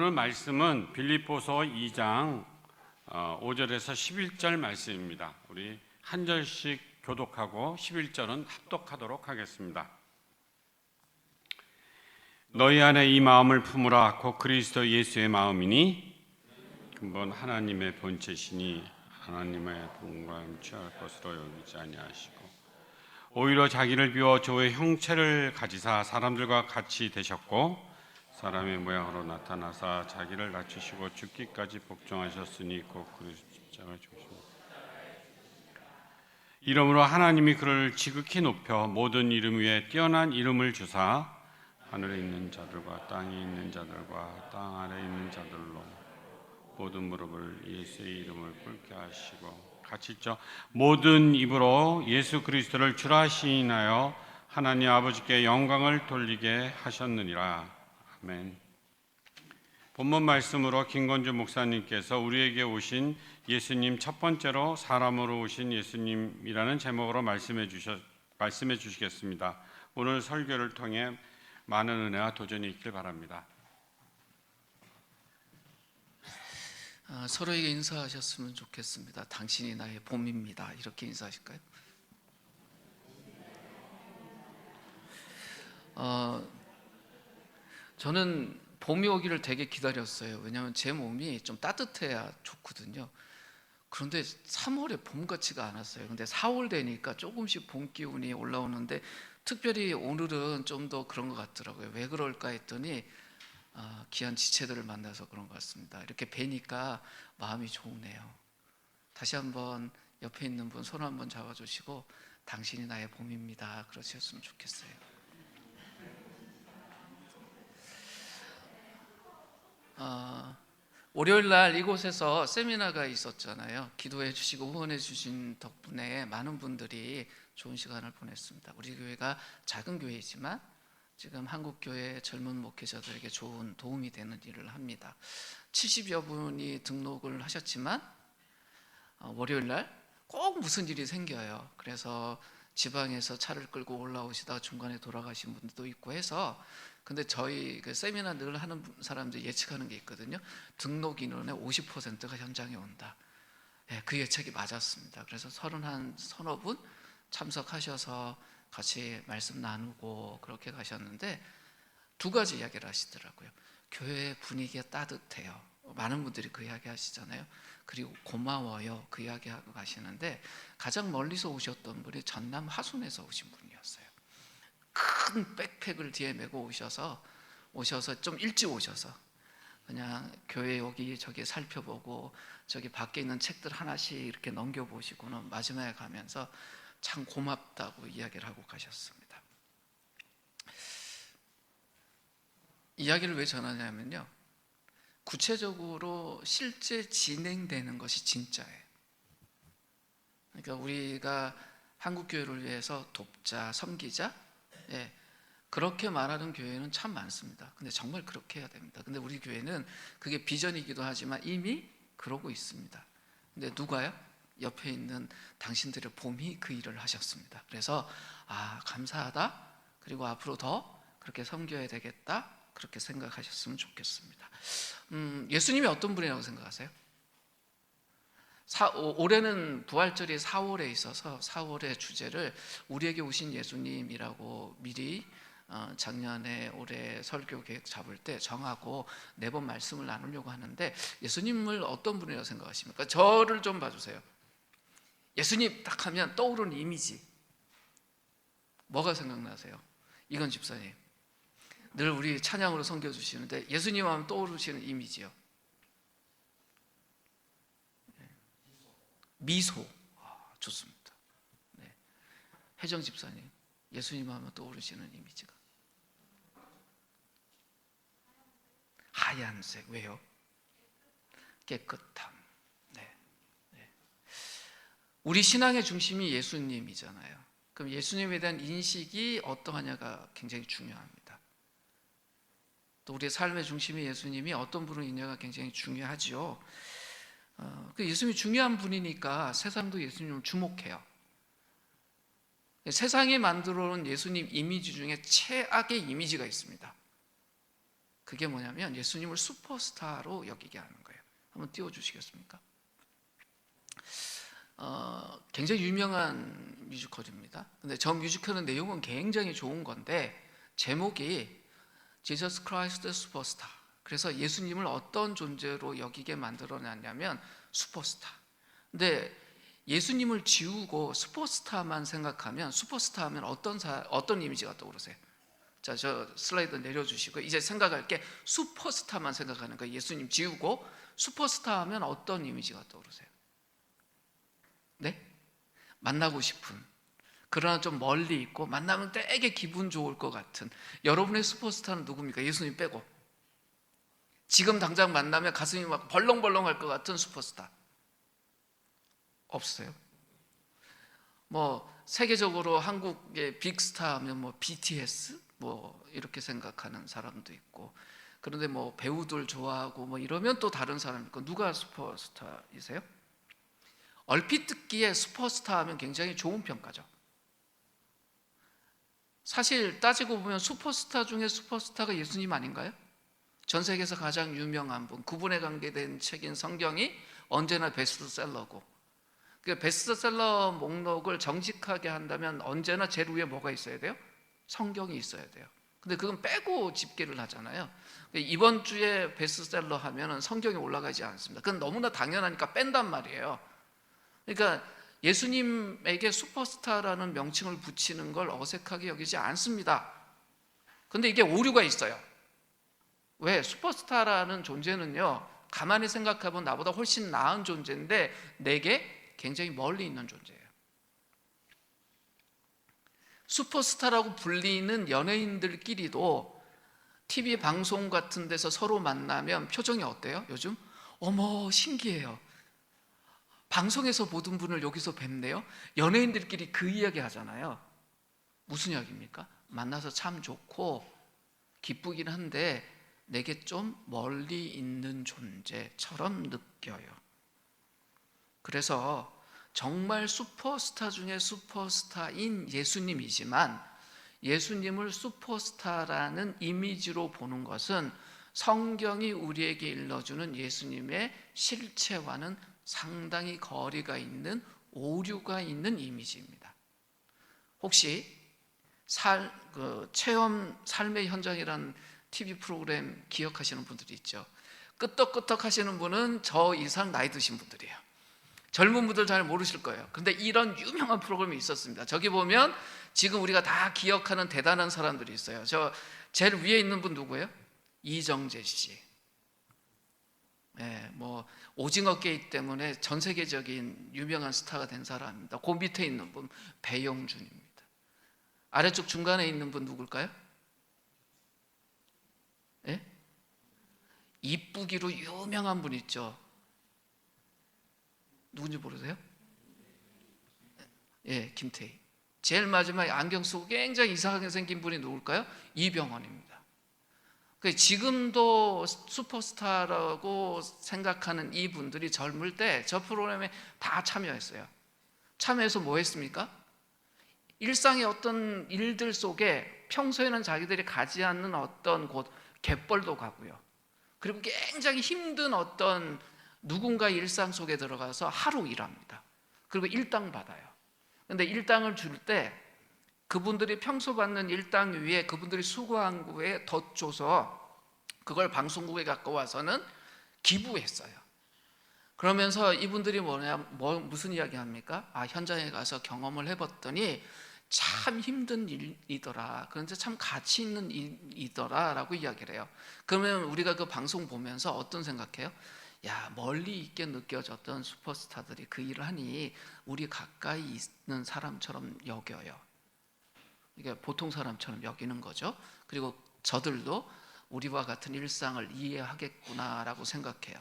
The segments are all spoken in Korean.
오늘 말씀은 빌립보서 2장 5절에서 11절 말씀입니다. 우리 한 절씩 교독하고 11절은 합독하도록 하겠습니다. 너희 안에 이 마음을 품으라. 곧 그리스도 예수의 마음이니 근본 하나님의 본체시니 하나님의 본관 취할 것으로 여기지 아니하시고 오히려 자기를 비워 조의 형체를 가지사 사람들과 같이 되셨고 사람의 모양으로 나타나사 자기를 낮추시고 죽기까지 복종하셨으니 곧 그리스도 십자가 죽으시고 이러므로 하나님이 그를 지극히 높여 모든 이름 위에 뛰어난 이름을 주사 하늘에 있는 자들과 땅에 있는 자들과 땅 아래에 있는 자들로 모든 무릎을 예수의 이름을 꿇게 하시고 같이 읽죠. 모든 입으로 예수 그리스도를 주라 시인하여 하나님 아버지께 영광을 돌리게 하셨느니라. 아멘. 본문 말씀으로 김건주 목사님께서 우리에게 오신 예수님 첫 번째로 사람으로 오신 예수님이라는 제목으로 말씀해 주시겠습니다. 오늘 설교를 통해 많은 은혜와 도전이 있길 바랍니다. 서로에게 인사하셨으면 좋겠습니다. 당신이 나의 봄입니다. 이렇게 인사하실까요? 저는 봄이 오기를 되게 기다렸어요. 왜냐하면 제 몸이 좀 따뜻해야 좋거든요. 그런데 3월에 봄 같지가 않았어요. 근데 4월 되니까 조금씩 봄 기운이 올라오는데 특별히 오늘은 좀 더 그런 것 같더라고요. 왜 그럴까 했더니 귀한 지체들을 만나서 그런 것 같습니다. 이렇게 뵈니까 마음이 좋으네요. 다시 한번 옆에 있는 분 손 한번 잡아주시고 당신이 나의 봄입니다. 그러셨으면 좋겠어요. 월요일 날 이곳에서 세미나가 있었잖아요. 기도해 주시고 후원해 주신 덕분에 많은 분들이 좋은 시간을 보냈습니다. 우리 교회가 작은 교회이지만 지금 한국교회 젊은 목회자들에게 좋은 도움이 되는 일을 합니다. 70여 분이 등록을 하셨지만 월요일 날 꼭 무슨 일이 생겨요. 그래서 지방에서 차를 끌고 올라오시다가 중간에 돌아가신 분들도 있고 해서 근데 저희 그 세미나 늘 하는 사람들이 예측하는 게 있거든요. 등록 인원의 50%가 현장에 온다. 네, 그 예측이 맞았습니다. 그래서 서너 분 참석하셔서 같이 말씀 나누고 그렇게 가셨는데 두 가지 이야기를 하시더라고요. 교회 분위기가 따뜻해요. 많은 분들이 그 이야기 하시잖아요. 그리고 고마워요. 그 이야기 하고 가시는데 가장 멀리서 오셨던 분이 전남 화순에서 오신 분이었어요. 큰 백팩을 뒤에 메고 오셔서 좀 일찍 오셔서 그냥 교회 여기저기 살펴보고 저기 밖에 있는 책들 하나씩 이렇게 넘겨보시고는 마지막에 가면서 참 고맙다고 이야기를 하고 가셨습니다. 이야기를 왜 전하냐면요, 구체적으로 실제 진행되는 것이 진짜예요. 그러니까 우리가 한국교회를 위해서 돕자, 섬기자, 그렇게 말하는 교회는 참 많습니다. 근데 정말 그렇게 해야 됩니다. 근데 우리 교회는 그게 비전이기도 하지만 이미 그러고 있습니다. 근데 누가요? 옆에 있는 당신들의 봄이 그 일을 하셨습니다. 그래서 감사하다. 그리고 앞으로 더 그렇게 섬겨야 되겠다. 그렇게 생각하셨으면 좋겠습니다. 예수님이 어떤 분이라고 생각하세요? 올해는 부활절이 4월에 있어서 4월의 주제를 우리에게 오신 예수님이라고 미리 작년에 올해 설교 계획 잡을 때 정하고 4번 말씀을 나누려고 하는데 예수님을 어떤 분이라고 생각하십니까? 저를 좀 봐주세요. 예수님 딱 하면 떠오르는 이미지 뭐가 생각나세요? 이건 집사님 늘 우리 찬양으로 섬겨주시는데 예수님 하면 떠오르시는 이미지요. 미소. 좋습니다. 네. 혜정 집사님 예수님 하면 떠오르시는 이미지가 하얀색. 왜요? 깨끗함. 네. 우리 신앙의 중심이 예수님이잖아요. 그럼 예수님에 대한 인식이 어떠하냐가 굉장히 중요합니다. 또 우리의 삶의 중심이 예수님이 어떤 분이냐가 굉장히 중요하죠. 예수님이 중요한 분이니까 세상도 예수님을 주목해요. 세상이 만들어 놓은 예수님 이미지 중에 최악의 이미지가 있습니다. 그게 뭐냐면 예수님을 슈퍼스타로 여기게 하는 거예요. 한번 띄워주시겠습니까? 굉장히 유명한 뮤지컬입니다. 근데 저 뮤지컬의 내용은 굉장히 좋은 건데 제목이 Jesus Christ Superstar. 그래서 예수님을 어떤 존재로 여기게 만들어놨냐면 슈퍼스타. 근데 예수님을 지우고 슈퍼스타만 생각하면 슈퍼스타 하면 어떤 이미지가 떠오르세요? 자, 저 슬라이드 내려주시고 이제 생각할 게 슈퍼스타만 생각하는 거예요. 예수님 지우고 슈퍼스타 하면 어떤 이미지가 떠오르세요? 네? 만나고 싶은, 그러나 좀 멀리 있고 만나면 되게 기분 좋을 것 같은. 여러분의 슈퍼스타는 누굽니까? 예수님 빼고. 지금 당장 만나면 가슴이 막 벌렁벌렁 할 것 같은 슈퍼스타 없어요? 뭐 세계적으로 한국의 빅스타 하면 뭐 BTS 뭐 이렇게 생각하는 사람도 있고, 그런데 뭐 배우들 좋아하고 뭐 이러면 또 다른 사람이 있고. 누가 슈퍼스타이세요? 얼핏 듣기에 슈퍼스타 하면 굉장히 좋은 평가죠. 사실 따지고 보면 슈퍼스타 중에 슈퍼스타가 예수님 아닌가요? 전 세계에서 가장 유명한 분, 그분에 관계된 책인 성경이 언제나 베스트셀러고, 그 베스트셀러 목록을 정직하게 한다면 언제나 제일 위에 뭐가 있어야 돼요? 성경이 있어야 돼요. 근데 그건 빼고 집계를 하잖아요. 이번 주에 베스트셀러 하면은 성경이 올라가지 않습니다. 그건 너무나 당연하니까 뺀단 말이에요. 그러니까 예수님에게 슈퍼스타라는 명칭을 붙이는 걸 어색하게 여기지 않습니다. 근데 이게 오류가 있어요. 왜? 슈퍼스타라는 존재는요, 가만히 생각해보면 나보다 훨씬 나은 존재인데 내게 굉장히 멀리 있는 존재예요. 슈퍼스타라고 불리는 연예인들끼리도 TV 방송 같은 데서 서로 만나면 표정이 어때요? 요즘? 어머, 신기해요. 방송에서 보던 분을 여기서 뵙네요. 연예인들끼리 그 이야기 하잖아요. 무슨 이야기입니까? 만나서 참 좋고 기쁘긴 한데 내게 좀 멀리 있는 존재처럼 느껴요. 그래서 정말 슈퍼스타 중에 슈퍼스타인 예수님이지만 예수님을 슈퍼스타라는 이미지로 보는 것은 성경이 우리에게 일러주는 예수님의 실체와는 상당히 거리가 있는, 오류가 있는 이미지입니다. 혹시 체험 삶의 현장이라는 TV 프로그램 기억하시는 분들이 있죠? 끄떡끄떡 하시는 분은 저 이상 나이 드신 분들이에요. 젊은 분들 잘 모르실 거예요. 근데 이런 유명한 프로그램이 있었습니다. 저기 보면 지금 우리가 다 기억하는 대단한 사람들이 있어요. 저 제일 위에 있는 분 누구예요? 이정재 씨. 네, 뭐 오징어 게임 때문에 전 세계적인 유명한 스타가 된 사람입니다. 그 밑에 있는 분 배용준입니다. 아래쪽 중간에 있는 분 누굴까요? 예? 이쁘기로 유명한 분 있죠. 누군지 모르세요? 예, 김태희. 제일 마지막에 안경 쓰고 굉장히 이상하게 생긴 분이 누굴까요? 이병헌입니다. 지금도 슈퍼스타라고 생각하는 이분들이 젊을 때 저 프로그램에 다 참여했어요. 참여해서 뭐 했습니까? 일상의 어떤 일들 속에 평소에는 자기들이 가지 않는 어떤 곳, 갯벌도 가고요. 그리고 굉장히 힘든 어떤 누군가의 일상 속에 들어가서 하루 일합니다. 그리고 일당 받아요. 근데 일당을 줄 때 그분들이 평소 받는 일당 위에 그분들이 수고한 거에 덧줘서 그걸 방송국에 갖고 와서는 기부했어요. 그러면서 이분들이 무슨 이야기 합니까? 현장에 가서 경험을 해봤더니 참 힘든 일이더라. 그런데 참 가치 있는 일이더라 라고 이야기를 해요. 그러면 우리가 그 방송 보면서 어떤 생각해요? 야, 멀리 있게 느껴졌던 슈퍼스타들이 그 일을 하니 우리 가까이 있는 사람처럼 여겨요. 이게 보통 사람처럼 여기는 거죠. 그리고 저들도 우리와 같은 일상을 이해하겠구나라고 생각해요.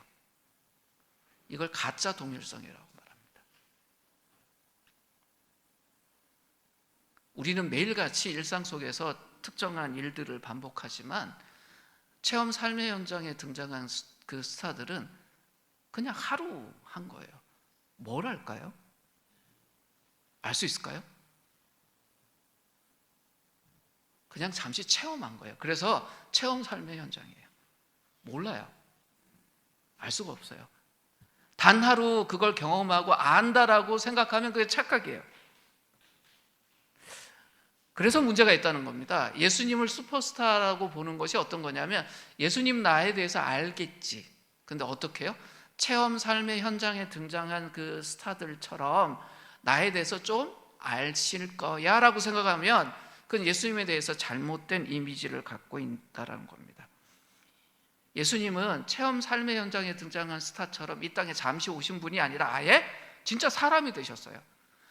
이걸 가짜 동일성이라고 말합니다. 우리는 매일같이 일상 속에서 특정한 일들을 반복하지만 체험 삶의 현장에 등장한 그 스타들은 그냥 하루 한 거예요. 뭘 할까요? 알 수 있을까요? 그냥 잠시 체험한 거예요. 그래서 체험 삶의 현장이에요. 몰라요. 알 수가 없어요. 단 하루 그걸 경험하고 안다라고 생각하면 그게 착각이에요. 그래서 문제가 있다는 겁니다. 예수님을 슈퍼스타라고 보는 것이 어떤 거냐면 예수님 나에 대해서 알겠지. 근데 어떻게 해요? 체험 삶의 현장에 등장한 그 스타들처럼 나에 대해서 좀 아실 거야 라고 생각하면 그건 예수님에 대해서 잘못된 이미지를 갖고 있다는 겁니다. 예수님은 체험 삶의 현장에 등장한 스타처럼 이 땅에 잠시 오신 분이 아니라 아예 진짜 사람이 되셨어요.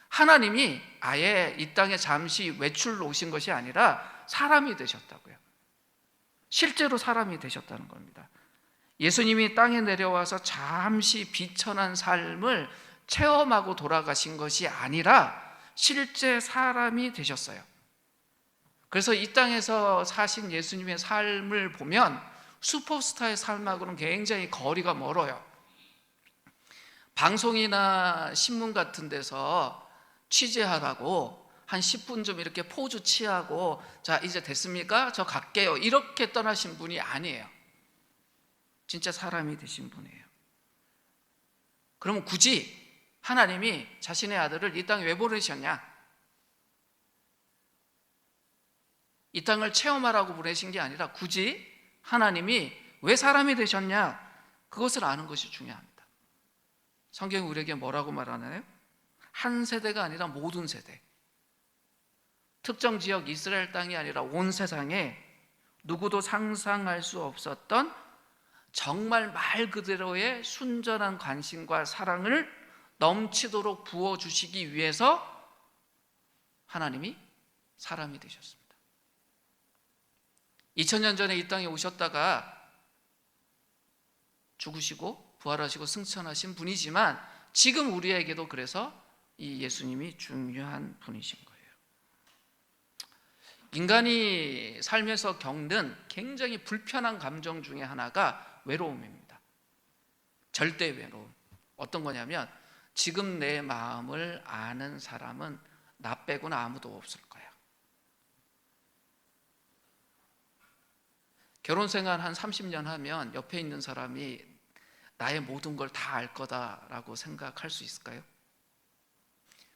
하나님이 아예 이 땅에 잠시 외출로 오신 것이 아니라 사람이 되셨다고요. 실제로 사람이 되셨다는 겁니다. 예수님이 땅에 내려와서 잠시 비천한 삶을 체험하고 돌아가신 것이 아니라 실제 사람이 되셨어요. 그래서 이 땅에서 사신 예수님의 삶을 보면 슈퍼스타의 삶하고는 굉장히 거리가 멀어요. 방송이나 신문 같은 데서 취재하라고 한 10분 좀 이렇게 포즈 취하고 자 이제 됐습니까? 저 갈게요 이렇게 떠나신 분이 아니에요. 진짜 사람이 되신 분이에요. 그러면 굳이 하나님이 자신의 아들을 이 땅에 왜 보내셨냐? 이 땅을 체험하라고 보내신 게 아니라 굳이 하나님이 왜 사람이 되셨냐? 그것을 아는 것이 중요합니다. 성경이 우리에게 뭐라고 말하나요? 한 세대가 아니라 모든 세대, 특정 지역 이스라엘 땅이 아니라 온 세상에 누구도 상상할 수 없었던 정말 말 그대로의 순전한 관심과 사랑을 넘치도록 부어주시기 위해서 하나님이 사람이 되셨습니다. 2000년 전에 이 땅에 오셨다가 죽으시고 부활하시고 승천하신 분이지만 지금 우리에게도 그래서 이 예수님이 중요한 분이신 거예요. 인간이 삶에서 겪는 굉장히 불편한 감정 중에 하나가 외로움입니다. 절대 외로움. 어떤 거냐면 지금 내 마음을 아는 사람은 나 빼고는 아무도 없을 거야. 결혼 생활 한 30년 하면 옆에 있는 사람이 나의 모든 걸 다 알 거다라고 생각할 수 있을까요?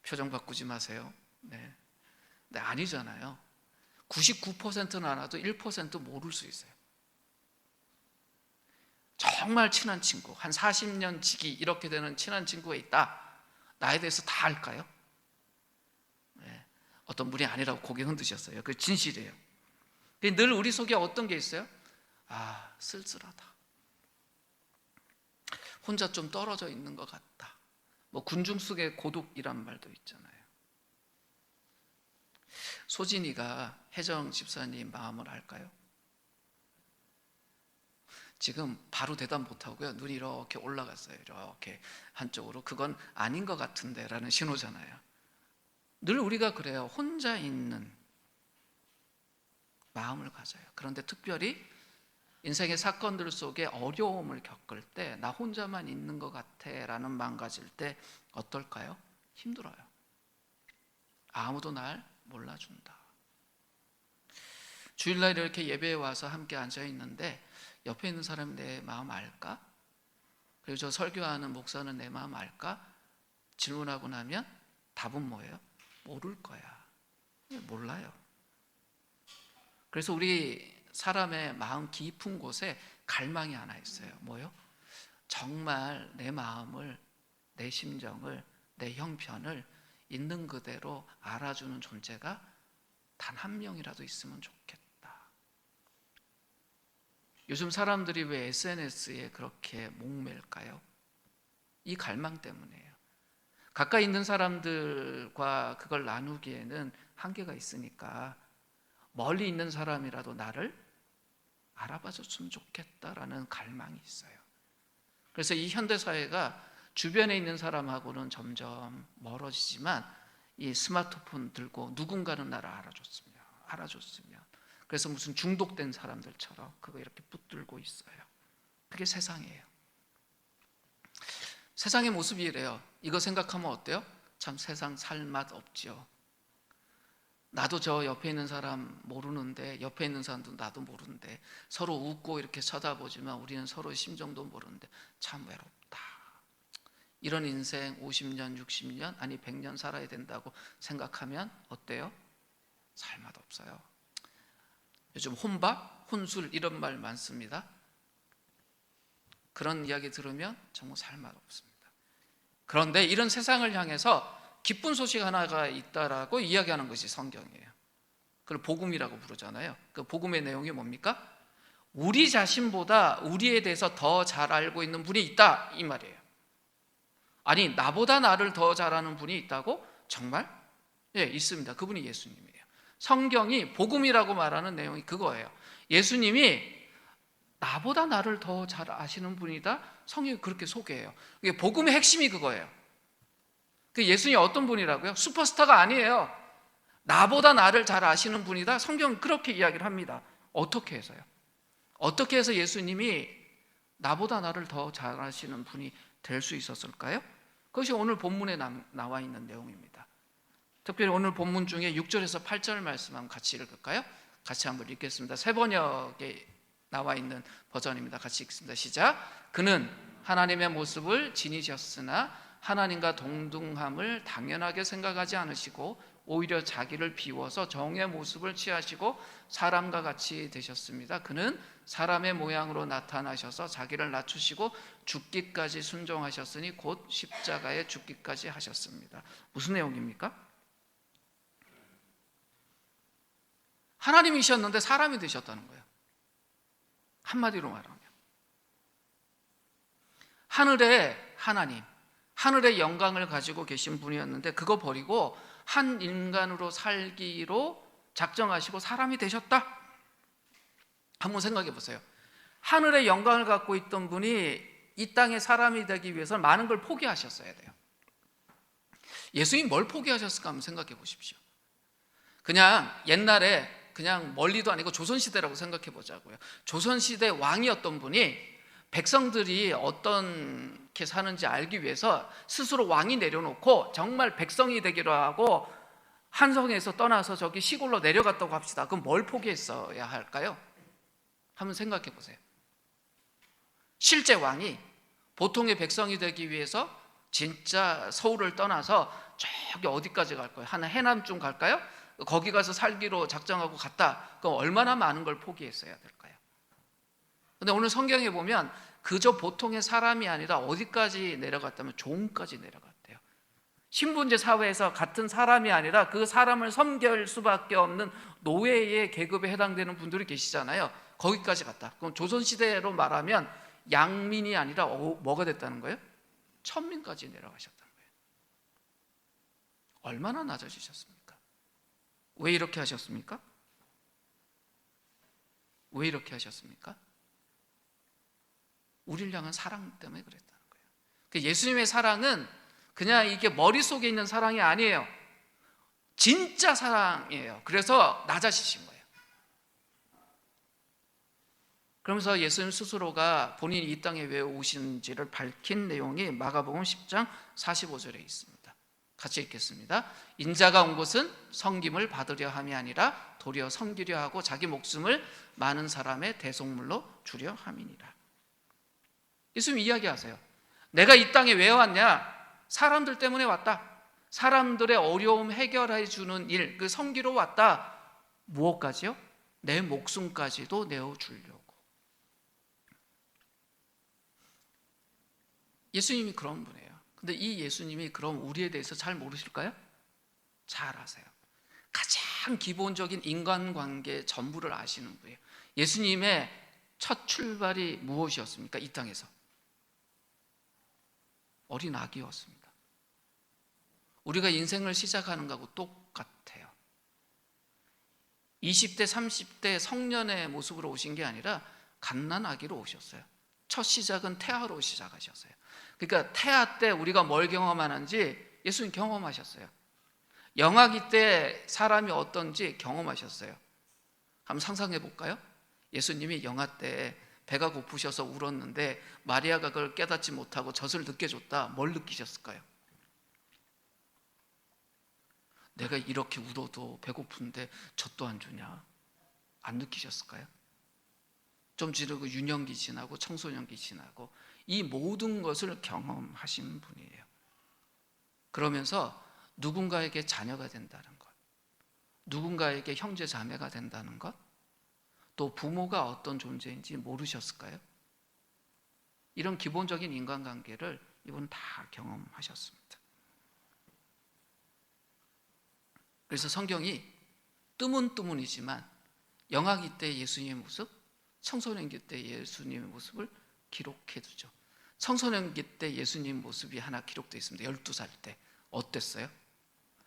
표정 바꾸지 마세요. 네. 아니잖아요. 99%는 알아도 1% 모를 수 있어요. 정말 친한 친구, 한 40년 지기 이렇게 되는 친한 친구가 있다. 나에 대해서 다 알까요? 네. 어떤 분이 아니라고 고개 흔드셨어요. 그게 진실이에요. 늘 우리 속에 어떤 게 있어요? 아, 쓸쓸하다. 혼자 좀 떨어져 있는 것 같다. 뭐 군중 속의 고독이란 말도 있잖아요. 소진이가 혜정 집사님 마음을 알까요? 지금 바로 대답 못하고요. 눈이 이렇게 올라갔어요. 이렇게 한쪽으로. 그건 아닌 것 같은데 라는 신호잖아요. 늘 우리가 그래요. 혼자 있는 마음을 가져요. 그런데 특별히 인생의 사건들 속에 어려움을 겪을 때 나 혼자만 있는 것 같아 라는 마음 가질 때 어떨까요? 힘들어요. 아무도 날 몰라준다. 주일날 이렇게 예배에 와서 함께 앉아 있는데 옆에 있는 사람이 내 마음 알까? 그리고 저 설교하는 목사는 내 마음 알까? 질문하고 나면 답은 뭐예요? 모를 거야. 몰라요. 그래서 우리 사람의 마음 깊은 곳에 갈망이 하나 있어요. 뭐요? 정말 내 마음을, 내 심정을, 내 형편을 있는 그대로 알아주는 존재가 단 한 명이라도 있으면 좋겠다. 요즘 사람들이 왜 SNS에 그렇게 목맬까요? 이 갈망 때문이에요. 가까이 있는 사람들과 그걸 나누기에는 한계가 있으니까 멀리 있는 사람이라도 나를 알아봐줬으면 좋겠다라는 갈망이 있어요. 그래서 이 현대사회가 주변에 있는 사람하고는 점점 멀어지지만 이 스마트폰 들고 누군가는 나를 알아줬으면 그래서 무슨 중독된 사람들처럼 그거 이렇게 붙들고 있어요. 그게 세상이에요. 세상의 모습이 이래요. 이거 생각하면 어때요? 참 세상 살맛 없지요. 나도 저 옆에 있는 사람 모르는데, 옆에 있는 사람도 나도 모르는데, 서로 웃고 이렇게 쳐다보지만 우리는 서로 심정도 모르는데 참 외롭다. 이런 인생 50년, 60년, 아니 100년 살아야 된다고 생각하면 어때요? 살맛 없어요. 요즘 혼밥, 혼술 이런 말 많습니다. 그런 이야기 들으면 정말 살맛 없습니다. 그런데 이런 세상을 향해서 기쁜 소식 하나가 있다라고 이야기하는 것이 성경이에요. 그걸 복음이라고 부르잖아요. 그 복음의 내용이 뭡니까? 우리 자신보다 우리에 대해서 더 잘 알고 있는 분이 있다, 이 말이에요. 아니, 나보다 나를 더 잘 아는 분이 있다고? 정말? 예, 있습니다. 그분이 예수님이에요. 성경이 복음이라고 말하는 내용이 그거예요. 예수님이 나보다 나를 더 잘 아시는 분이다, 성경이 그렇게 소개해요. 복음의 핵심이 그거예요. 그 예수님이 어떤 분이라고요? 슈퍼스타가 아니에요. 나보다 나를 잘 아시는 분이다, 성경은 그렇게 이야기를 합니다. 어떻게 해서요? 어떻게 해서 예수님이 나보다 나를 더 잘 아시는 분이 될 수 있었을까요? 그것이 오늘 본문에 나와 있는 내용입니다. 특별히 오늘 본문 중에 6절에서 8절 말씀 한번 같이 읽을까요? 같이 한번 읽겠습니다. 새 번역에 나와 있는 버전입니다. 같이 읽습니다. 시작. 그는 하나님의 모습을 지니셨으나 하나님과 동등함을 당연하게 생각하지 않으시고 오히려 자기를 비워서 정의 모습을 취하시고 사람과 같이 되셨습니다. 그는 사람의 모양으로 나타나셔서 자기를 낮추시고 죽기까지 순종하셨으니 곧 십자가에 죽기까지 하셨습니다. 무슨 내용입니까? 하나님이셨는데 사람이 되셨다는 거예요. 한마디로 말하면 하늘의 하나님, 하늘의 영광을 가지고 계신 분이었는데 그거 버리고 한 인간으로 살기로 작정하시고 사람이 되셨다. 한번 생각해 보세요. 하늘의 영광을 갖고 있던 분이 이 땅에 사람이 되기 위해서 많은 걸 포기하셨어야 돼요. 예수님이 뭘 포기하셨을까 한번 생각해 보십시오. 그냥 옛날에 그냥 멀리도 아니고 조선시대라고 생각해 보자고요. 조선시대 왕이었던 분이 백성들이 어떻게 사는지 알기 위해서 스스로 왕이 내려놓고 정말 백성이 되기로 하고 한성에서 떠나서 저기 시골로 내려갔다고 합시다. 그럼 뭘 포기했어야 할까요? 한번 생각해 보세요. 실제 왕이 보통의 백성이 되기 위해서 진짜 서울을 떠나서 저기 어디까지 갈 거예요? 한 해남쯤 갈까요? 거기 가서 살기로 작정하고 갔다. 그럼 얼마나 많은 걸 포기했어야 될까요? 근데 오늘 성경에 보면 그저 보통의 사람이 아니라 어디까지 내려갔다면 종까지 내려갔대요. 신분제 사회에서 같은 사람이 아니라 그 사람을 섬길 수밖에 없는 노예의 계급에 해당되는 분들이 계시잖아요. 거기까지 갔다. 그럼 조선시대로 말하면 양민이 아니라 뭐가 됐다는 거예요? 천민까지 내려가셨다는 거예요. 얼마나 낮아지셨습니까? 왜 이렇게 하셨습니까? 왜 이렇게 하셨습니까? 우리를 향한 사랑 때문에 그랬다는 거예요. 예수님의 사랑은 그냥 이게 머릿속에 있는 사랑이 아니에요. 진짜 사랑이에요. 그래서 낮아지신 거예요. 그러면서 예수님 스스로가 본인이 이 땅에 왜 오신지를 밝힌 내용이 마가복음 10장 45절에 있습니다. 같이 읽겠습니다. 인자가 온 것은 섬김을 받으려 함이 아니라 도리어 섬기려 하고 자기 목숨을 많은 사람의 대속물로 주려 함이니라. 예수님 이야기하세요. 내가 이 땅에 왜 왔냐? 사람들 때문에 왔다. 사람들의 어려움 해결해 주는 일, 그 섬기러 왔다. 무엇까지요? 내 목숨까지도 내어주려고. 예수님이 그런 분이에요. 근데 이 예수님이 그럼 우리에 대해서 잘 모르실까요? 잘 아세요. 가장 기본적인 인간관계 전부를 아시는 분이에요. 예수님의 첫 출발이 무엇이었습니까? 이 땅에서 어린 아기였습니다. 우리가 인생을 시작하는 거하고 똑같아요. 20대, 30대 성년의 모습으로 오신 게 아니라 갓난 아기로 오셨어요. 첫 시작은 태아로 시작하셨어요. 그러니까 태아 때 우리가 뭘 경험하는지 예수님 경험하셨어요. 영아기 때 사람이 어떤지 경험하셨어요. 한번 상상해 볼까요? 예수님이 영아 때 배가 고프셔서 울었는데 마리아가 그걸 깨닫지 못하고 젖을 늦게 줬다. 뭘 느끼셨을까요? 내가 이렇게 울어도 배고픈데 젖도 안 주냐? 안 느끼셨을까요? 좀 지나고 유년기 지나고 청소년기 지나고 이 모든 것을 경험하신 분이에요. 그러면서 누군가에게 자녀가 된다는 것, 누군가에게 형제 자매가 된다는 것, 또 부모가 어떤 존재인지 모르셨을까요? 이런 기본적인 인간관계를 이분은 다 경험하셨습니다. 그래서 성경이 뜨문뜨문이지만 영아기 때 예수님의 모습, 청소년기 때 예수님의 모습을 기록해두죠. 청소년기 때 예수님 모습이 하나 기록되어 있습니다. 12살 때 어땠어요?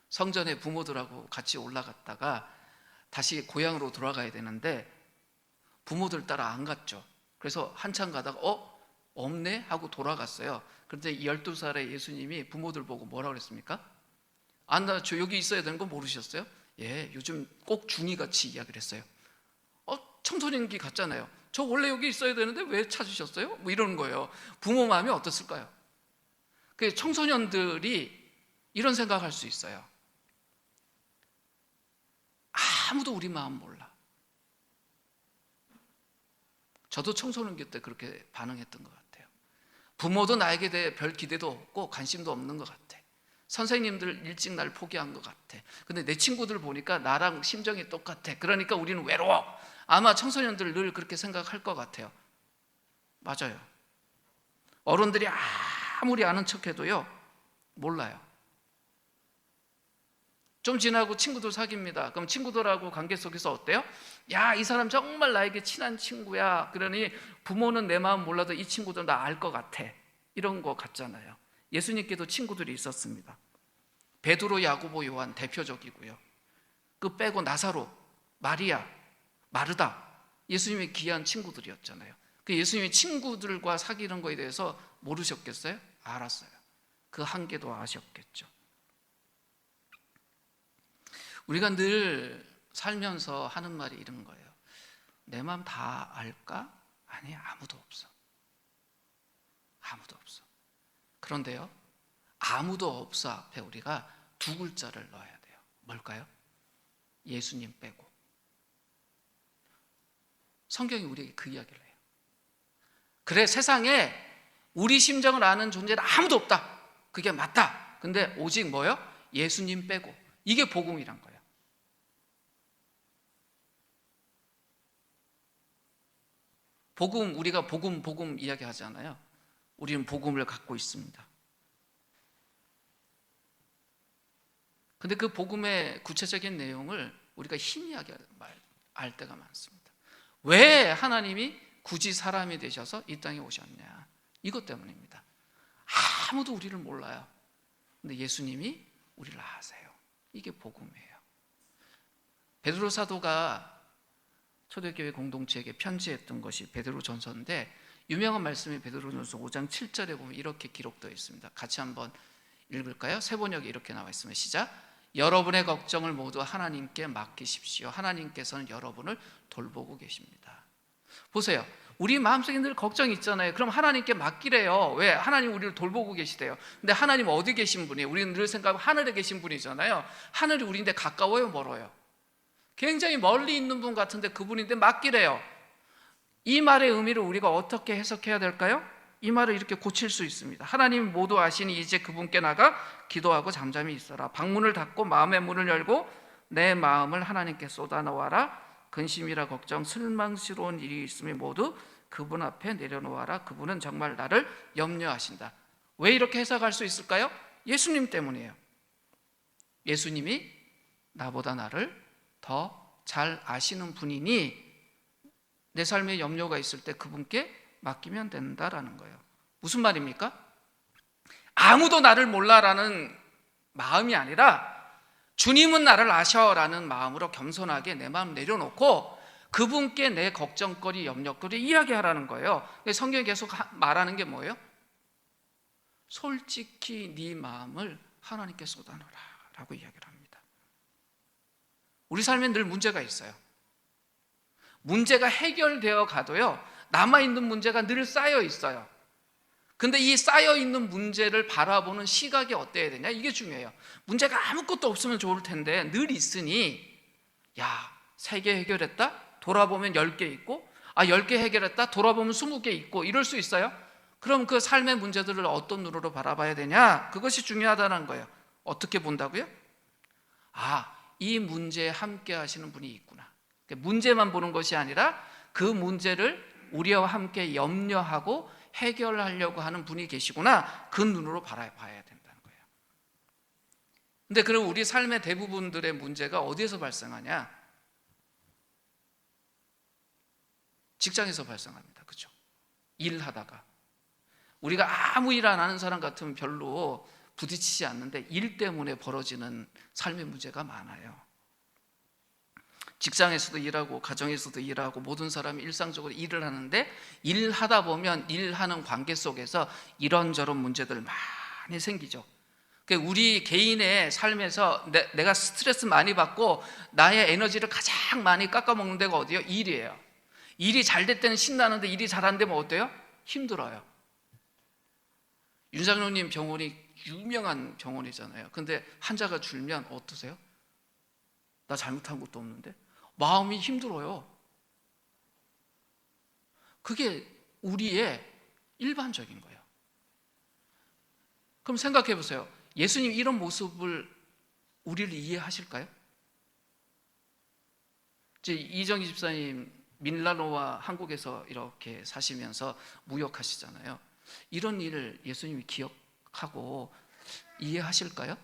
성전에 부모들하고 같이 올라갔다가 다시 고향으로 돌아가야 되는데 부모들 따라 안 갔죠. 그래서 한참 가다가 없네? 하고 돌아갔어요. 그런데 12살의 예수님이 부모들 보고 뭐라고 그랬습니까? 나 저 여기 있어야 되는 거 모르셨어요? 예, 요즘 꼭 중이같이 이야기를 했어요. 청소년기 같잖아요. 저 원래 여기 있어야 되는데 왜 찾으셨어요? 뭐 이러는 거예요. 부모 마음이 어땠을까요? 그 청소년들이 이런 생각할 수 있어요. 아무도 우리 마음 몰라. 저도 청소년기 때 그렇게 반응했던 것 같아요. 부모도 나에게 대해 별 기대도 없고 관심도 없는 것 같아. 선생님들 일찍 날 포기한 것 같아. 근데 내 친구들 보니까 나랑 심정이 똑같아. 그러니까 우리는 외로워. 아마 청소년들 늘 그렇게 생각할 것 같아요. 맞아요. 어른들이 아무리 아는 척해도요 몰라요. 좀 지나고 친구들 사귀입니다. 그럼 친구들하고 관계 속에서 어때요? 야, 이 사람 정말 나에게 친한 친구야. 그러니 부모는 내 마음 몰라도 이 친구들 나 알 것 같아. 이런 거 같잖아요. 예수님께도 친구들이 있었습니다. 베드로, 야고보, 요한 대표적이고요. 그 빼고 나사로, 마리아, 마르다, 예수님의 귀한 친구들이었잖아요. 그 예수님의 친구들과 사귀는 거에 대해서 모르셨겠어요? 알았어요. 그 한계도 아셨겠죠. 우리가 늘 살면서 하는 말이 이런 거예요. 내 마음 다 알까? 아니, 아무도 없어. 아무도 없어. 그런데요, 아무도 없어 앞에 우리가 두 글자를 넣어야 돼요. 뭘까요? 예수님 빼고. 성경이 우리에게 그 이야기를 해요. 그래, 세상에 우리 심정을 아는 존재는 아무도 없다. 그게 맞다. 근데 오직 뭐요? 예수님 빼고. 이게 복음이란 거예요. 복음, 우리가 복음 이야기 하잖아요. 우리는 복음을 갖고 있습니다. 근데 그 복음의 구체적인 내용을 우리가 희미하게 알 때가 많습니다. 왜 하나님이 굳이 사람이 되셔서 이 땅에 오셨냐? 이것 때문입니다. 아무도 우리를 몰라요. 근데 예수님이 우리를 아세요. 이게 복음이에요. 베드로 사도가 초대교회 공동체에게 편지했던 것이 베드로전서인데 유명한 말씀이 베드로전서 5장 7절에 보면 이렇게 기록되어 있습니다. 같이 한번 읽을까요? 새 번역에 이렇게 나와 있습니다. 시작. 여러분의 걱정을 모두 하나님께 맡기십시오. 하나님께서는 여러분을 돌보고 계십니다. 보세요. 우리 마음속에 늘 걱정이 있잖아요. 그럼 하나님께 맡기래요. 왜? 하나님 우리를 돌보고 계시대요. 근데 하나님 어디 계신 분이에요? 우리는 늘 생각하면 하늘에 계신 분이잖아요. 하늘이 우리인데 가까워요, 멀어요? 굉장히 멀리 있는 분 같은데 그분인데 맡기래요. 이 말의 의미를 우리가 어떻게 해석해야 될까요? 이 말을 이렇게 고칠 수 있습니다. 하나님 모두 아시니 이제 그분께 나가 기도하고 잠잠히 있어라. 방문을 닫고 마음의 문을 열고 내 마음을 하나님께 쏟아놓아라. 근심이라 걱정, 슬망스러운 일이 있으면 모두 그분 앞에 내려놓아라. 그분은 정말 나를 염려하신다. 왜 이렇게 해석할 수 있을까요? 예수님 때문이에요. 예수님이 나보다 나를 더 잘 아시는 분이니 내 삶에 염려가 있을 때 그분께 맡기면 된다라는 거예요. 무슨 말입니까? 아무도 나를 몰라라는 마음이 아니라 주님은 나를 아셔라는 마음으로 겸손하게 내 마음 내려놓고 그분께 내 걱정거리, 염려거리 이야기하라는 거예요. 성경이 계속 말하는 게 뭐예요? 솔직히 네 마음을 하나님께 쏟아놓으라 라고 이야기를 합니다. 우리 삶에 늘 문제가 있어요. 문제가 해결되어 가도요 남아있는 문제가 늘 쌓여 있어요. 근데 이 쌓여 있는 문제를 바라보는 시각이 어때야 되냐? 이게 중요해요. 문제가 아무것도 없으면 좋을 텐데 늘 있으니, 야, 3개 해결했다? 돌아보면 10개 있고, 10개 해결했다? 돌아보면 20개 있고, 이럴 수 있어요? 그럼 그 삶의 문제들을 어떤 눈으로 바라봐야 되냐? 그것이 중요하다는 거예요. 어떻게 본다고요? 이 문제에 함께 하시는 분이 있구나. 문제만 보는 것이 아니라 그 문제를 우리와 함께 염려하고 해결하려고 하는 분이 계시구나. 그 눈으로 바라봐야 된다는 거예요. 근데 그럼 우리 삶의 대부분들의 문제가 어디에서 발생하냐? 직장에서 발생합니다. 그렇죠? 일하다가 우리가 아무 일 안 하는 사람 같으면 별로 부딪히지 않는데 일 때문에 벌어지는 삶의 문제가 많아요. 직장에서도 일하고 가정에서도 일하고 모든 사람이 일상적으로 일을 하는데 일하다 보면 일하는 관계 속에서 이런저런 문제들 많이 생기죠. 우리 개인의 삶에서 내가 스트레스 많이 받고 나의 에너지를 가장 많이 깎아먹는 데가 어디예요? 일이에요. 일이 잘 될 때는 신나는데 일이 잘 안 되면 어때요? 힘들어요. 윤상로님 병원이 유명한 병원이잖아요. 근데 환자가 줄면 어떠세요? 나 잘못한 것도 없는데? 마음이 힘들어요. 그게 우리의 일반적인 거예요. 그럼 생각해 보세요. 예수님 이런 모습을 우리를 이해하실까요? 이정희 집사님 밀라노와 한국에서 이렇게 사시면서 무역하시잖아요. 이런 일을 예수님이 기억하고 이해하실까요?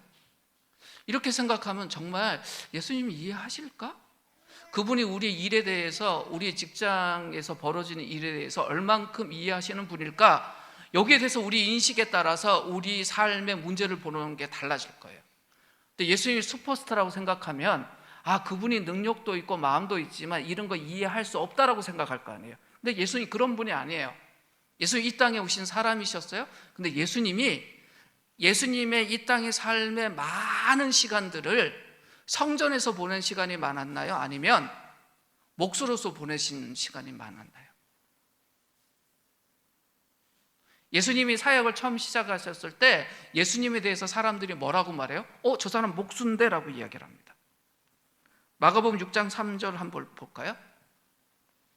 이렇게 생각하면 정말 예수님이 이해하실까? 그분이 우리 일에 대해서, 우리 직장에서 벌어지는 일에 대해서 얼만큼 이해하시는 분일까? 여기에 대해서 우리 인식에 따라서 우리 삶의 문제를 보는 게 달라질 거예요. 근데 예수님이 슈퍼스타라고 생각하면 그분이 능력도 있고 마음도 있지만 이런 거 이해할 수 없다라고 생각할 거 아니에요. 근데 예수님이 그런 분이 아니에요. 예수님 이 땅에 오신 사람이셨어요. 근데 예수님의 이 땅의 삶의 많은 시간들을 성전에서 보낸 시간이 많았나요? 아니면 몫으로서 보내신 시간이 많았나요? 예수님이 사역을 처음 시작하셨을 때 예수님에 대해서 사람들이 뭐라고 말해요? 저 사람 목수인데? 라고 이야기를 합니다. 마가복음 6장 3절 한번 볼까요?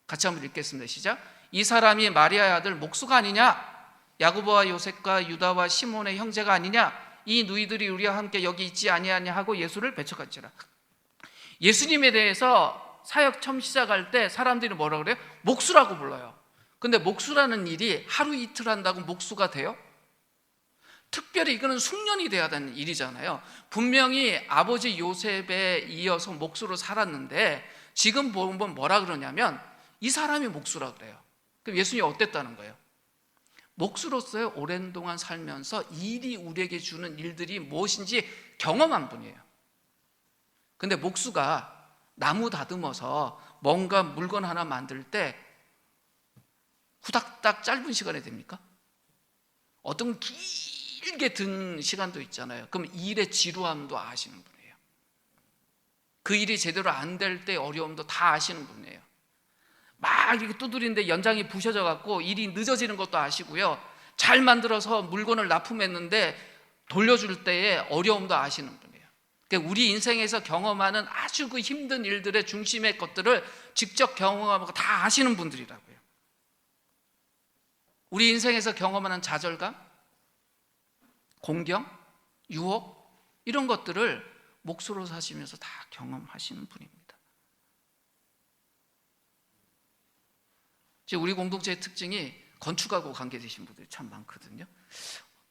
같이 한번 읽겠습니다. 시작. 이 사람이 마리아의 아들 목수가 아니냐? 야고보와 요셉과 유다와 시몬의 형제가 아니냐? 이 누이들이 우리와 함께 여기 있지 아니하냐 하고 예수를 배척할지라. 예수님에 대해서 사역 처음 시작할 때 사람들이 뭐라고 그래요? 목수라고 불러요. 근데 목수라는 일이 하루 이틀 한다고 목수가 돼요? 특별히 이거는 숙련이 돼야 되는 일이잖아요. 분명히 아버지 요셉에 이어서 목수로 살았는데 지금 보면 뭐라 그러냐면 이 사람이 목수라 그래요. 그럼 예수님이 어땠다는 거예요? 목수로서의 오랜 동안 살면서 일이 우리에게 주는 일들이 무엇인지 경험한 분이에요. 근데 목수가 나무 다듬어서 뭔가 물건 하나 만들 때 후닥닥 짧은 시간에 됩니까? 어떤 길게 든 시간도 있잖아요. 그럼 일의 지루함도 아시는 분이에요. 그 일이 제대로 안 될 때 어려움도 다 아시는 분이에요. 막 이렇게 두드리는데 연장이 부셔져 갖고 일이 늦어지는 것도 아시고요. 잘 만들어서 물건을 납품했는데 돌려줄 때의 어려움도 아시는 분이에요. 그러니까 우리 인생에서 경험하는 아주 그 힘든 일들의 중심의 것들을 직접 경험하고 다 아시는 분들이라고요. 우리 인생에서 경험하는 좌절감, 공경, 유혹 이런 것들을 몫으로 사시면서 다 경험하시는 분입니다. 우리 공동체의 특징이 건축하고 관계되신 분들이 참 많거든요.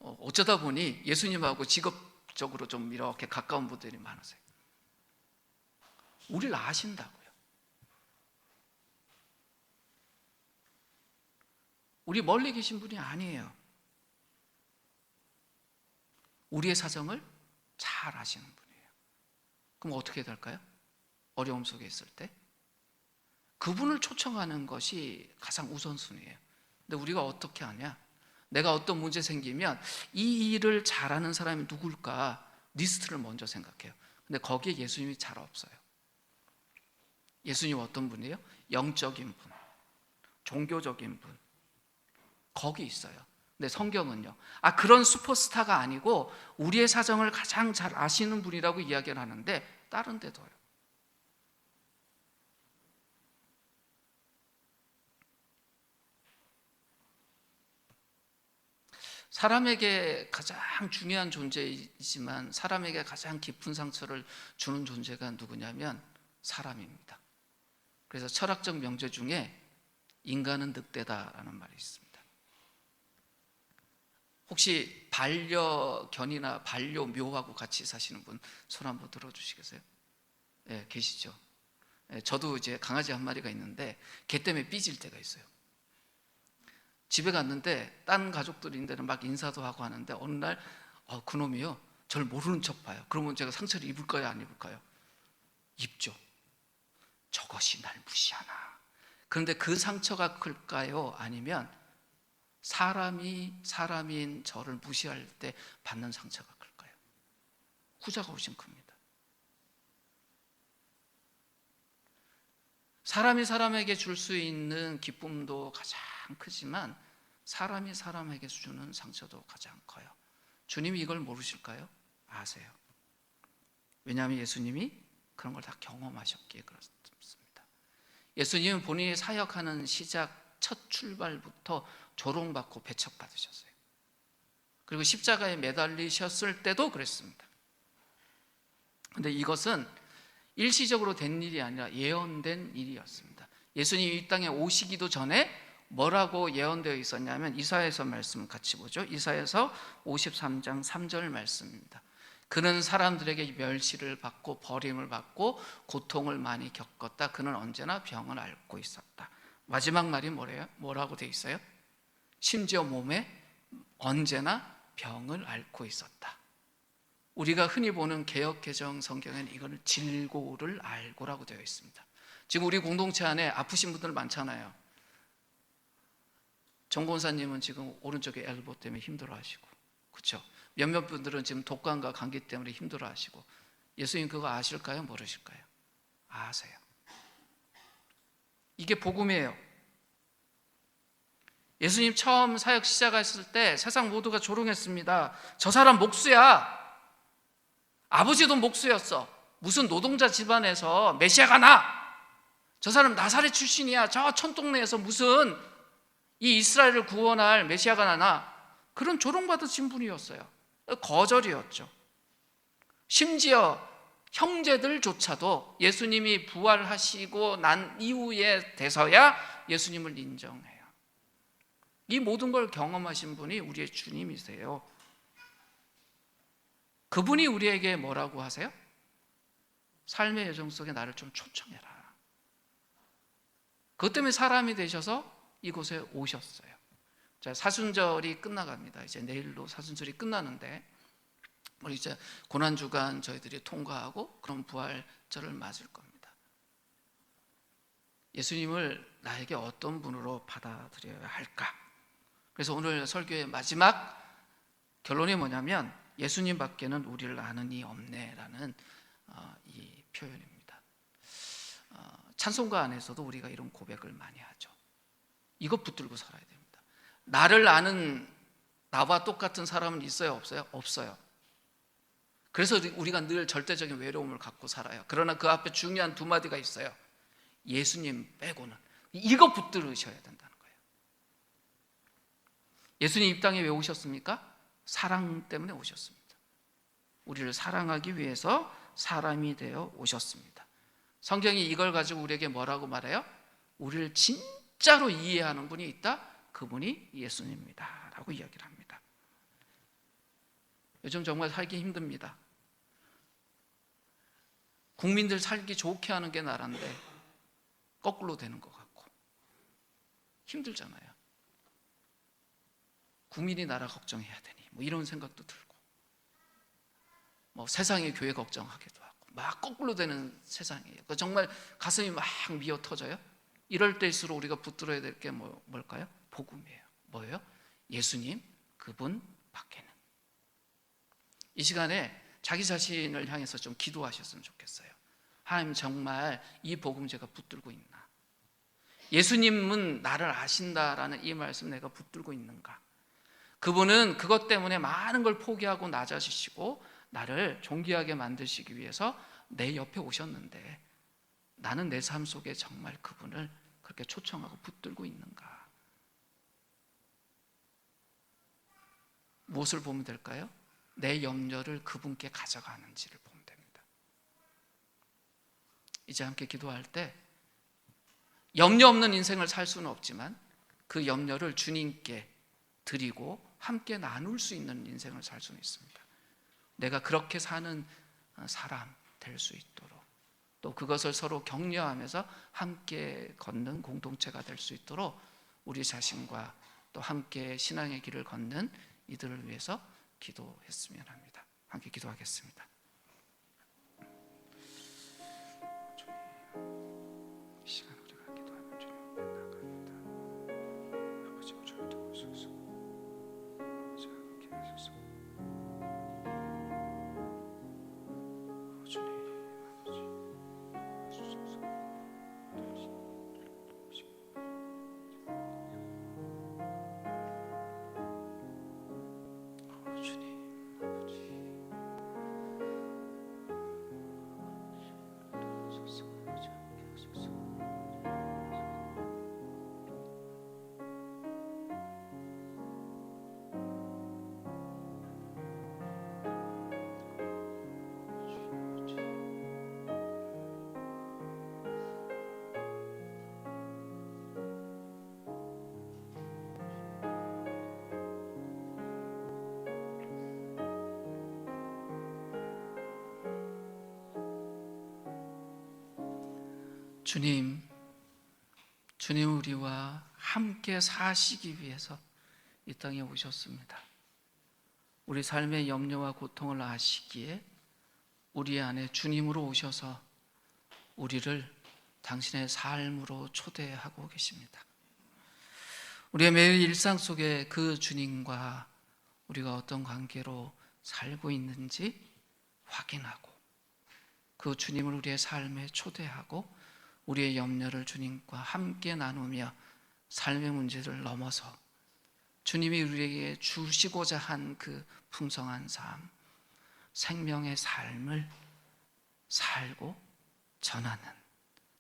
어쩌다 보니 예수님하고 직업적으로 좀 이렇게 가까운 분들이 많으세요. 우리를 아신다고요. 우리 멀리 계신 분이 아니에요. 우리의 사정을 잘 아시는 분이에요. 그럼 어떻게 될까요? 어려움 속에 있을 때 그분을 초청하는 것이 가장 우선순위예요. 근데 우리가 어떻게 하냐? 내가 어떤 문제 생기면 이 일을 잘하는 사람이 누굴까? 리스트를 먼저 생각해요. 근데 거기에 예수님이 잘 없어요. 예수님 어떤 분이에요? 영적인 분, 종교적인 분, 거기 있어요. 근데 성경은요, 그런 슈퍼스타가 아니고 우리의 사정을 가장 잘 아시는 분이라고 이야기를 하는데 다른 데도요. 사람에게 가장 중요한 존재이지만 사람에게 가장 깊은 상처를 주는 존재가 누구냐면 사람입니다. 그래서 철학적 명제 중에 인간은 늑대다라는 말이 있습니다. 혹시 반려견이나 반려묘하고 같이 사시는 분 손 한번 들어주시겠어요? 네, 계시죠? 네, 저도 이제 강아지 한 마리가 있는데 걔 때문에 삐질 때가 있어요. 집에 갔는데 딴 가족들인데는 막 인사도 하고 하는데 어느 날 그놈이요 저를 모르는 척 봐요. 그러면 제가 상처를 입을까요 안 입을까요? 입죠. 저것이 날 무시하나. 그런데 그 상처가 클까요? 아니면 사람인 저를 무시할 때 받는 상처가 클까요? 후자가 훨씬 큽니다. 사람이 사람에게 줄 수 있는 기쁨도 가장 크지만 사람이 사람에게 주는 상처도 가장 커요. 주님이 이걸 모르실까요? 아세요. 왜냐하면 예수님이 그런 걸 다 경험하셨기에 그렇습니다. 예수님은 본인이 사역하는 시작 첫 출발부터 조롱받고 배척받으셨어요. 그리고 십자가에 매달리셨을 때도 그랬습니다. 그런데 이것은 일시적으로 된 일이 아니라 예언된 일이었습니다. 예수님이 이 땅에 오시기도 전에 뭐라고 예언되어 있었냐면 이사야서 말씀 같이 보죠. 이사야서 53장 3절 말씀입니다. 그는 사람들에게 멸시를 받고 버림을 받고 고통을 많이 겪었다. 그는 언제나 병을 앓고 있었다. 마지막 말이 뭐래요? 뭐라고 돼 있어요? 심지어 몸에 언제나 병을 앓고 있었다. 우리가 흔히 보는 개역개정 성경에는 이거를 질고를 알고라고 되어 있습니다. 지금 우리 공동체 안에 아프신 분들 많잖아요. 정 권사님은 지금 오른쪽에 엘보 때문에 힘들어하시고, 그렇죠? 몇몇 분들은 지금 독감과 감기 때문에 힘들어하시고. 예수님 그거 아실까요? 모르실까요? 아세요. 이게 복음이에요. 예수님 처음 사역 시작했을 때 세상 모두가 조롱했습니다. 저 사람 목수야. 아버지도 목수였어. 무슨 노동자 집안에서 메시아가 나. 저 사람 나사렛 출신이야. 저 촌동네에서 무슨 이 이스라엘을 구원할 메시아가 나나. 그런 조롱받으신 분이었어요. 거절이었죠. 심지어 형제들조차도 예수님이 부활하시고 난 이후에 돼서야 예수님을 인정해요. 이 모든 걸 경험하신 분이 우리의 주님이세요. 그분이 우리에게 뭐라고 하세요? 삶의 여정 속에 나를 좀 초청해라. 그것 때문에 사람이 되셔서 이곳에 오셨어요. 자, 사순절이 끝나갑니다. 이제 내일로 사순절이 끝나는데 우리 이제 고난주간 저희들이 통과하고 그런 부활절을 맞을 겁니다. 예수님을 나에게 어떤 분으로 받아들여야 할까? 그래서 오늘 설교의 마지막 결론이 뭐냐면 예수님 밖에는 우리를 아는 이 없네라는 이 표현입니다. 찬송가 안에서도 우리가 이런 고백을 많이 하죠. 이거 붙들고 살아야 됩니다. 나를 아는 나와 똑같은 사람은 있어요? 없어요? 없어요. 그래서 우리가 늘 절대적인 외로움을 갖고 살아요. 그러나 그 앞에 중요한 두 마디가 있어요. 예수님 빼고는. 이거 붙들으셔야 된다는 거예요. 예수님 이 땅에 왜 오셨습니까? 사랑 때문에 오셨습니다. 우리를 사랑하기 위해서 사람이 되어 오셨습니다. 성경이 이걸 가지고 우리에게 뭐라고 말해요? 우리를 진짜로 이해하는 분이 있다? 그분이 예수님입니다 라고 이야기를 합니다. 요즘 정말 살기 힘듭니다. 국민들 살기 좋게 하는 게 나라인데 거꾸로 되는 것 같고 힘들잖아요. 국민이 나라 걱정해야 되니 뭐 이런 생각도 들고 뭐 세상의 교회 걱정하기도 하고 막 거꾸로 되는 세상이에요. 정말 가슴이 막 미어 터져요. 이럴 때일수록 우리가 붙들어야 될 게 뭘까요? 복음이에요. 뭐예요? 예수님 그분 밖에는. 이 시간에 자기 자신을 향해서 좀 기도하셨으면 좋겠어요. 하나님 정말 이 복음 제가 붙들고 있나? 예수님은 나를 아신다라는 이 말씀 내가 붙들고 있는가? 그분은 그것 때문에 많은 걸 포기하고 낮아지시고 나를 존귀하게 만드시기 위해서 내 옆에 오셨는데 나는 내 삶 속에 정말 그분을 그렇게 초청하고 붙들고 있는가? 무엇을 보면 될까요? 내 염려를 그분께 가져가는지를 보면 됩니다. 이제 함께 기도할 때 염려 없는 인생을 살 수는 없지만 그 염려를 주님께 드리고 함께 나눌 수 있는 인생을 살 수는 있습니다. 내가 그렇게 사는 사람 될 수 있도록, 또 그것을 서로 격려하면서 함께 걷는 공동체가 될 수 있도록 우리 자신과 또 함께 신앙의 길을 걷는 이들을 위해서 기도했으면 합니다. 함께 기도하겠습니다. 이 시간 우리가 기도하는 주님 앞에 나갑니다. 아버지, 우리를 도우소서. 아버지, 함께 하소서. 주님, 아버지, 도우소서. 주님, 아버지, 도우소서. 아버지, 함께 하소서. 주님 우리와 함께 사시기 위해서 이 땅에 오셨습니다. 우리 삶의 염려와 고통을 아시기에 우리 안에 주님으로 오셔서 우리를 당신의 삶으로 초대하고 계십니다. 우리의 매일 일상 속에 그 주님과 우리가 어떤 관계로 살고 있는지 확인하고 그 주님을 우리의 삶에 초대하고 우리의 염려를 주님과 함께 나누며 삶의 문제를 넘어서 주님이 우리에게 주시고자 한 그 풍성한 삶, 생명의 삶을 살고 전하는,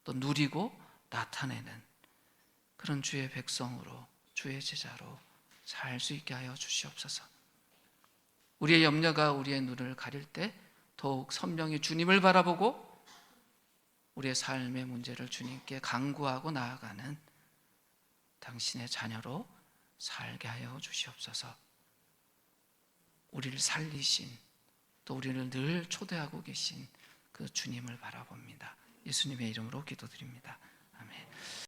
또 누리고 나타내는 그런 주의 백성으로, 주의 제자로 살 수 있게 하여 주시옵소서. 우리의 염려가 우리의 눈을 가릴 때 더욱 선명히 주님을 바라보고 우리의 삶의 문제를 주님께 간구하고 나아가는 당신의 자녀로 살게 하여 주시옵소서. 우리를 살리신, 또 우리를 늘 초대하고 계신 그 주님을 바라봅니다. 예수님의 이름으로 기도드립니다. 아멘.